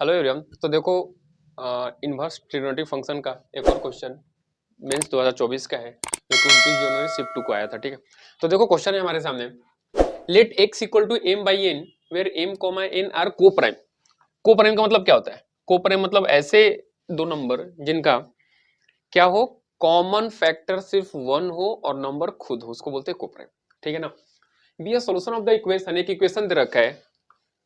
Hello everyone. तो देखो inverse trigonometric function का एक और क्वेश्चन मेंस 2024 का है जो कि 29 जनवरी शिफ्ट 2 को आया था। ठीक है, तो देखो क्वेश्चन है हमारे सामने। Let x equal to m by n where m comma n are coprime. Coprime का मतलब क्या होता है? को प्राइम मतलब ऐसे दो नंबर जिनका क्या हो, कॉमन फैक्टर सिर्फ वन हो और नंबर खुद हो, उसको बोलते हैं को प्राइम। ठीक है ना। Be a solution of the equation, एक इक्वेशन दे रखा है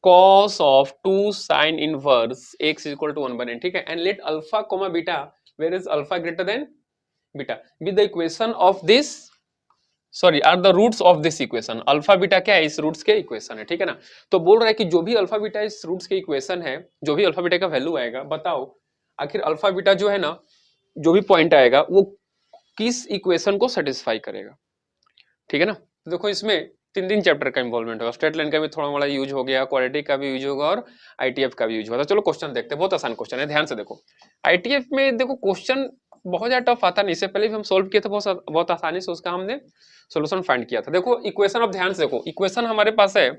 cos of 2 sin inverse x is equal to 1/n। ठीक है, and let alpha comma beta where is alpha greater than beta be the equation of this, sorry are the roots of this equation. Alpha beta क्या है? इस roots के equation है। ठीक है ना। तो बोल रहा है कि जो भी अल्फा बीटा इस रूट्स के इक्वेशन है, जो भी अल्फा बीटा का वैल्यू आएगा, बताओ आखिर अल्फा बीटा जो है ना, जो भी पॉइंट आएगा वो किस इक्वेशन को सेटिस्फाई करेगा। ठीक है ना। तो देखो इसमें तीन तीन चैप्टर का इन्वॉल्वमेंट होगा, स्ट्रेट लाइन का भी थोड़ा मोड़ा यूज हो गया, क्वाड्रेटिक का भी यूज होगा और आईटीएफ का भी यूज होगा। तो चलो क्वेश्चन देखते हैं, बहुत आसान क्वेश्चन है, ध्यान से देखो। आईटीएफ में देखो क्वेश्चन बहुत ज्यादा टफ आता नहीं, इससे पहले भी हम सोल्व किए थे बहुत आसानी से, उसका हमने सोल्यूशन फाइंड किया था। देखो इक्वेशन, अब ध्यान से देखो इक्वेशन हमारे पास है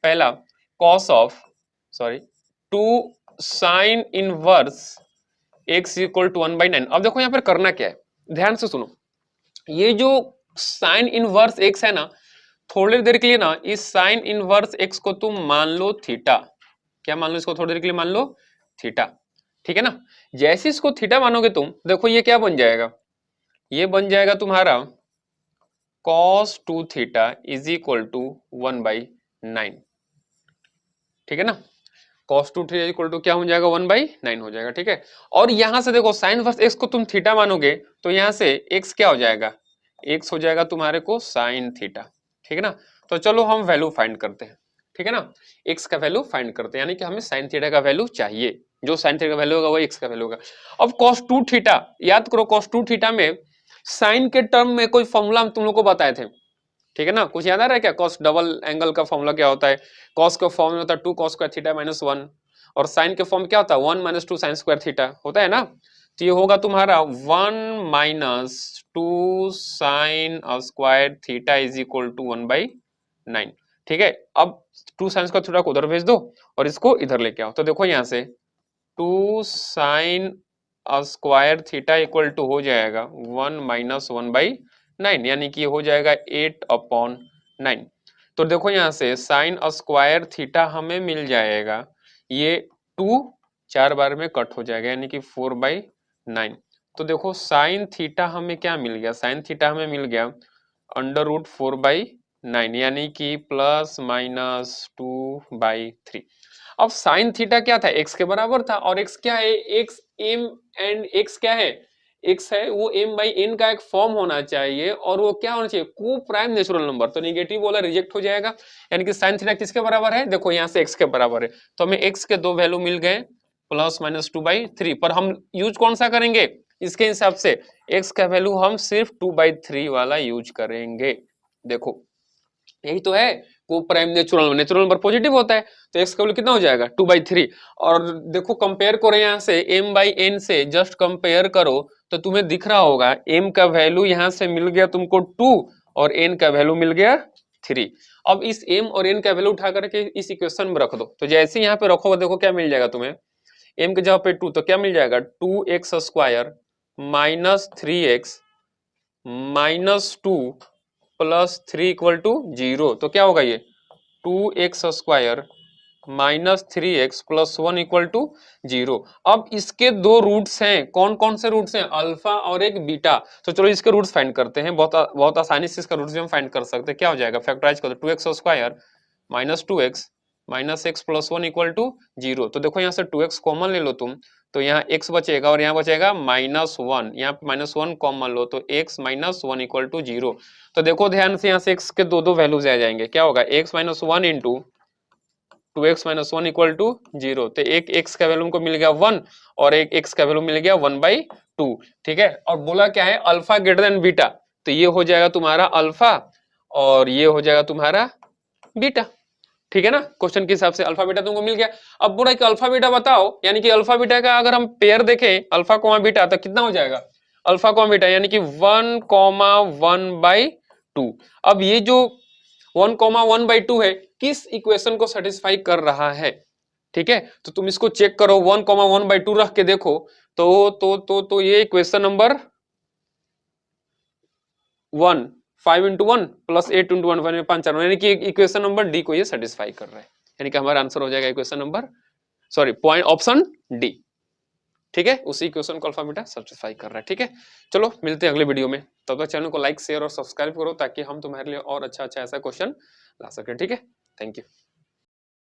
पहला cos of, sorry 2 sine inverse x equal to 1/9। अब देखो यहाँ पर करना क्या है, ध्यान से सुनो। ये जो साइन इनवर्स x है ना, थोड़ी देर के लिए ना इस साइन इनवर्स x को तुम मान लो थीटा। क्या मान लो इसको? थोड़ी देर के लिए मान लो थीटा। ठीक है ना। जैसे इसको थीटा मानोगे तुम, देखो ये क्या बन जाएगा, ये बन जाएगा तुम्हारा cos 2 theta is equal to 1/9। ठीक है ना। cos 2 थीटा इक्वल टू क्या हो जाएगा? 1/9 हो जाएगा। ठीक है, और यहां से देखो साइन इनवर्स x को तुम थीटा मानोगे तो यहां से x क्या हो जाएगा? x हो जाएगा तुम्हारे को साइन थीटा। ठीक है ना। तो चलो हम वैल्यू फाइंड करते हैं। ठीक है ना, x का वैल्यू फाइंड करते हैं, यानी कि हमें साइन थीटा का वैल्यू चाहिए। जो साइन थीटा का वैल्यू होगा वो x का वैल्यू होगा। अब cos 2 थीटा, याद करो cos 2 थीटा में साइन के टर्म में कोई फॉर्मूला हम तुम लोग को बताए थे। ठीक है ना, कुछ याद आ रहा है क्या? cos डबल एंगल का फॉर्मूला क्या होता है? cos का फॉर्म होता है 2 cos स्क्वायर थीटा माइनस 1, और साइन के फॉर्म क्या होता है? 1 माइनस 2 साइन स्क्वायर थीटा होता है ना। तो ये होगा तुम्हारा 1 minus 2 sine square theta is equal to 1/9। ठीक है, अब 2 साइन स्क्वायर थीटा को उधर भेज दो और इसको इधर लेके आओ। तो देखो यहाँ से 2 sine square theta equal to हो जाएगा 1 माइनस 1/9, यानी कि हो जाएगा 8/9। तो देखो यहाँ से साइन स्क्वायर थीटा हमें मिल जाएगा, ये 2 4 बार में कट हो जाएगा, यानी कि 4/9। तो देखो साइन थीटा हमें क्या मिल गया? साइन थीटा हमें मिल गया √4/9, यानी कि प्लस माइनस 2/3। अब साइन थीटा क्या था? x के बराबर था, और x क्या है? x m एंड x क्या है? x है वो m/n का एक फॉर्म होना चाहिए, और वो क्या होना चाहिए? को प्राइम नेचुरल नंबर। तो नेगेटिव वाला रिजेक्ट हो जाएगा, यानी कि साइन थीटा किसके बराबर है? देखो यहाँ से x के बराबर है, तो हमें x के दो वैल्यू मिल गए प्लस माइनस 2/3। पर हम यूज कौन सा करेंगे इसके हिसाब से? x का वैल्यू हम सिर्फ 2/3 वाला यूज करेंगे। देखो यही तो है को prime natural, natural number positive होता है, तो x का वैल्यू कितना हो जाएगा? 2/3। और देखो कंपेयर करो यहाँ से m/n से, जस्ट कंपेयर करो तो तुम्हें दिख रहा होगा m का वैल्यू यहाँ से मिल गया तुमको 2 और n का वैल्यू मिल गया 3। अब इस m और n का वैल्यू उठा करके इस इक्वेशन में रख दो, तो जैसे यहाँ पे रखोगे देखो क्या मिल जाएगा तुम्हें, m के जगह पे 2 तो क्या मिल जाएगा? 2x square minus 3x minus 2 plus 3 equal to 0। तो क्या होगा ये? 2x square minus 3x plus 1 equal to 0। अब इसके दो रूट्स हैं, कौन कौन से रूट्स हैं? अल्फा और एक बीटा। तो चलो इसके रूट्स फाइंड करते हैं, बहुत आसानी से इसका रूट्स भी हम फाइंड कर सकते हैं। क्या हो जाएगा? फैक्टराइज कर दो, 2x square minus 2x minus x plus 1 equal to 0। तो देखो यहाँ से 2x कॉमन ले लो तुम, तो यहाँ x बचेगा और यहाँ बचेगा -1, यहाँ पे -1 कॉमन लो तो x माइनस 1 इक्वल टू 0। तो देखो ध्यान से यहाँ से x के दो दो वैल्यूज आ जाएंगे, क्या होगा? x minus 1 into 2x minus 1 equal to 0। तो एक x का वैल्यू हमको मिल गया 1 और एक x का वैल्यू मिल गया 1/2। ठीक है, और बोला क्या है? अल्फा ग्रेटर देन बीटा, तो ये हो जाएगा तुम्हारा अल्फा और ये हो जाएगा तुम्हारा बीटा। ठीक है ना, क्वेश्चन के हिसाब से अल्फा बीटा तुमको मिल गया। अब बोला कि अल्फा बीटा बताओ, यानी कि अल्फा बीटा का अगर हम पेयर देखें अल्फा कोमा बीटा तो कितना हो जाएगा? अल्फा कोमा बीटा यानी कि 1,1/2। अब ये जो 1,1/2 है किस इक्वेशन को सेटिस्फाई कर रहा है? ठीक है, तो तुम इसको चेक करो 1,1/2 रख के देखो तो ये equation number 1 5 into 1 plus 8 into 1 5 4 यानी कि इक्वेशन नंबर डी को ये सेटिस्फाई कर रहा है, यानी कि हमारा आंसर हो जाएगा equation number sorry point option D. ठीक है, उसी इक्वेशन को अल्फा बीटा सेटिस्फाई कर रहा है। ठीक है, चलो मिलते हैं अगले वीडियो में, तब तक चैनल को लाइक शेयर और सब्सक्राइब करो ताकि हम तुम्हारे लिए और अच्छा अच्छा ऐसा क्वेश्चन ला सके। ठीक है, थैंक यू।